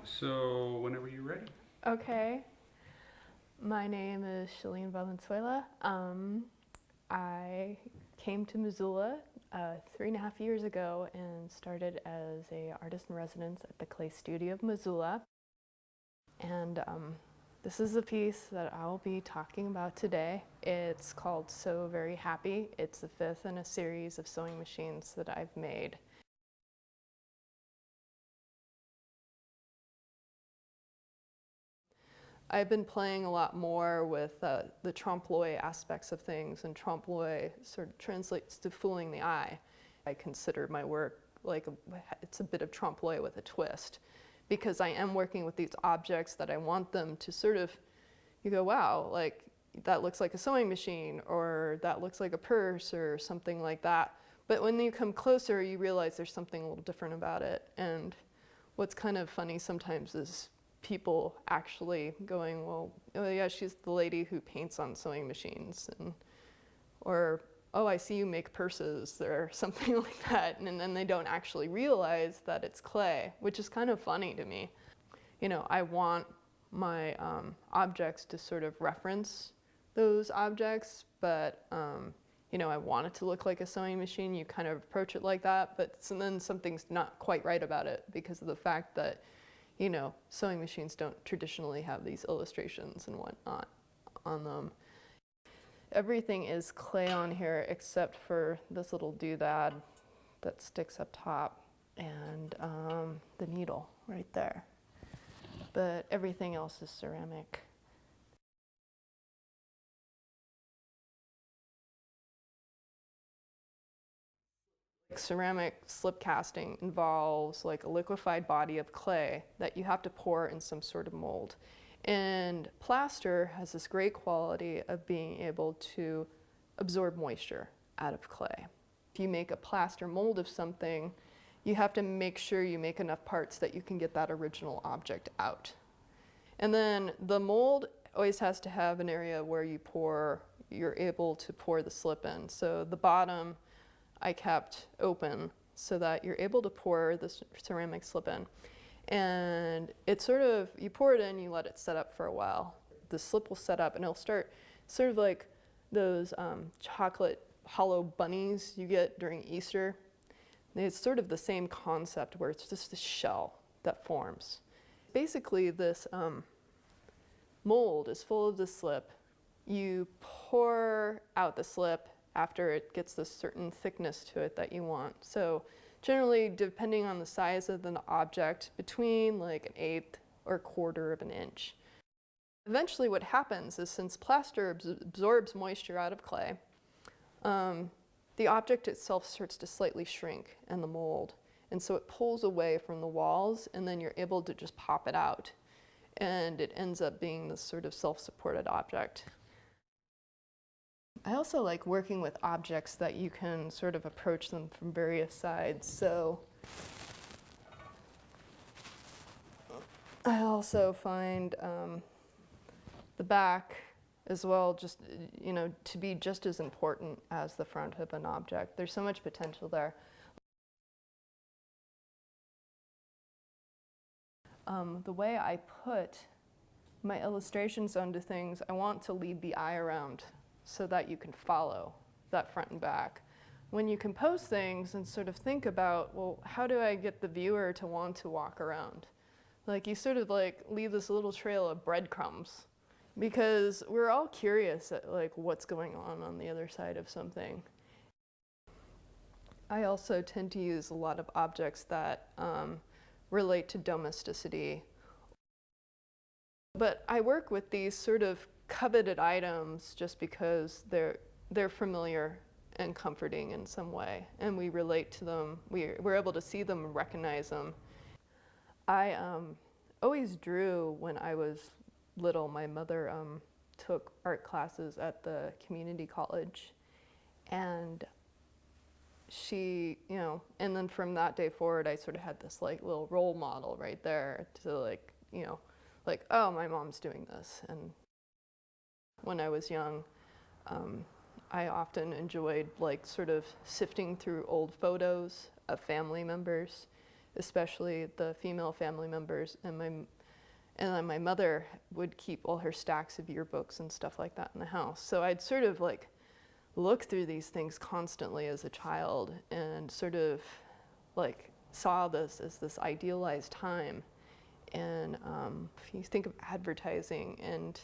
So whenever you're ready. Okay. My name is Shalene Valenzuela. I came to Missoula 3.5 years ago and started as a artist in residence at the Clay Studio of Missoula. And this is the piece that I'll be talking about today. It's called So Very Happy. It's the fifth in a series of sewing machines that I've made. I've been playing a lot more with the trompe-l'oeil aspects of things, and trompe-l'oeil sort of translates to fooling the eye. I consider my work like it's a bit of trompe-l'oeil with a twist, because I am working with these objects that I want them to sort of, you go, wow, like that looks like a sewing machine, or that looks like a purse, or something like that. But when you come closer, you realize there's something a little different about it. And what's kind of funny sometimes is people actually going, well, oh yeah, she's the lady who paints on sewing machines, or oh, I see you make purses, or something like that, and then they don't actually realize that it's clay, which is kind of funny to me. You know, I want my objects to sort of reference those objects, but you know, I want it to look like a sewing machine. You kind of approach it like that, but then something's not quite right about it because of the fact that, you know, sewing machines don't traditionally have these illustrations and whatnot on them. Everything is clay on here except for this little doodad that sticks up top and the needle right there. But everything else is ceramic. Ceramic slip casting involves like a liquefied body of clay that you have to pour in some sort of mold. And plaster has this great quality of being able to absorb moisture out of clay. If you make a plaster mold of something, you have to make sure you make enough parts that you can get that original object out. And then the mold always has to have an area where you're able to pour the slip in. So the bottom I kept open so that you're able to pour this ceramic slip in. And it's sort of, you pour it in, you let it set up for a while. The slip will set up and it'll start sort of like those chocolate hollow bunnies you get during Easter. It's sort of the same concept where it's just a shell that forms. Basically this mold is full of the slip. You pour out the slip after it gets this certain thickness to it that you want. So generally, depending on the size of the object, between like 1/8 or 1/4 of an inch. Eventually what happens is, since plaster absorbs moisture out of clay, the object itself starts to slightly shrink in the mold. And so it pulls away from the walls, and then you're able to just pop it out. And it ends up being this sort of self-supported object. I also like working with objects that you can sort of approach them from various sides. So I also find the back as well, just, you know, to be just as important as the front of an object. There's so much potential there. The way I put my illustrations onto things, I want to lead the eye around so that you can follow that front and back. When you compose things and sort of think about, well, how do I get the viewer to want to walk around? Like, you sort of like leave this little trail of breadcrumbs, because we're all curious at like what's going on the other side of something. I also tend to use a lot of objects that relate to domesticity. But I work with these sort of coveted items just because they're familiar and comforting in some way, and we relate to them. We're able to see them and recognize them. I always drew when I was little. My mother took art classes at the community college, and she, you know, and then from that day forward, I sort of had this like little role model right there to like, you know, like, oh, my mom's doing this. And when I was young, I often enjoyed like sort of sifting through old photos of family members especially the female family members, and then my mother would keep all her stacks of yearbooks and stuff like that in the house. So I'd sort of like look through these things constantly as a child and sort of like saw this as this idealized time. And if you think of advertising and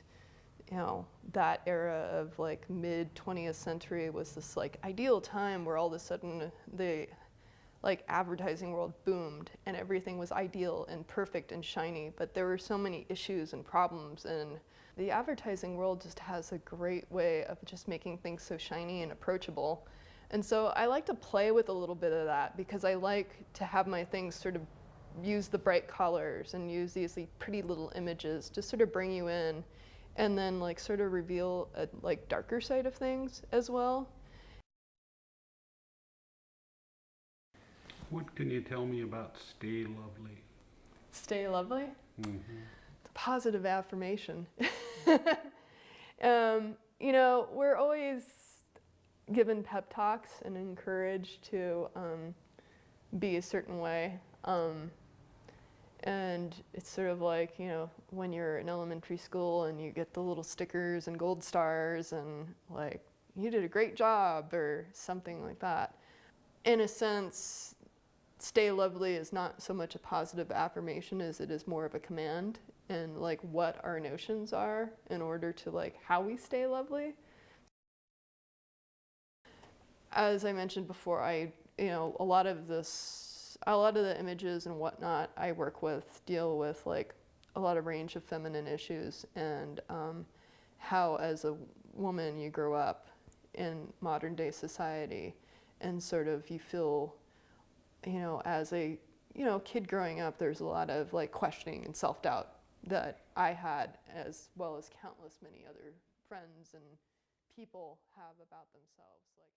that era of like mid 20th century was this like ideal time where all of a sudden the like advertising world boomed and everything was ideal and perfect and shiny, but there were so many issues and problems, and the advertising world just has a great way of just making things so shiny and approachable. And so I like to play with a little bit of that because I like to have my things sort of use the bright colors and use these pretty little images to sort of bring you in, and then like sort of reveal a like darker side of things as well. What can you tell me about Stay Lovely? Stay lovely? Mm-hmm. It's a positive affirmation. We're always given pep talks and encouraged to be a certain way. And it's sort of like, when you're in elementary school and you get the little stickers and gold stars and like, you did a great job or something like that. In a sense, stay lovely is not so much a positive affirmation as it is more of a command and like what our notions are in order to like how we stay lovely. As I mentioned before, a lot of the images and whatnot I work with deal with like a lot of range of feminine issues and how as a woman you grow up in modern day society and sort of you feel, as a kid growing up, there's a lot of like questioning and self-doubt that I had, as well as countless many other friends and people have about themselves. Like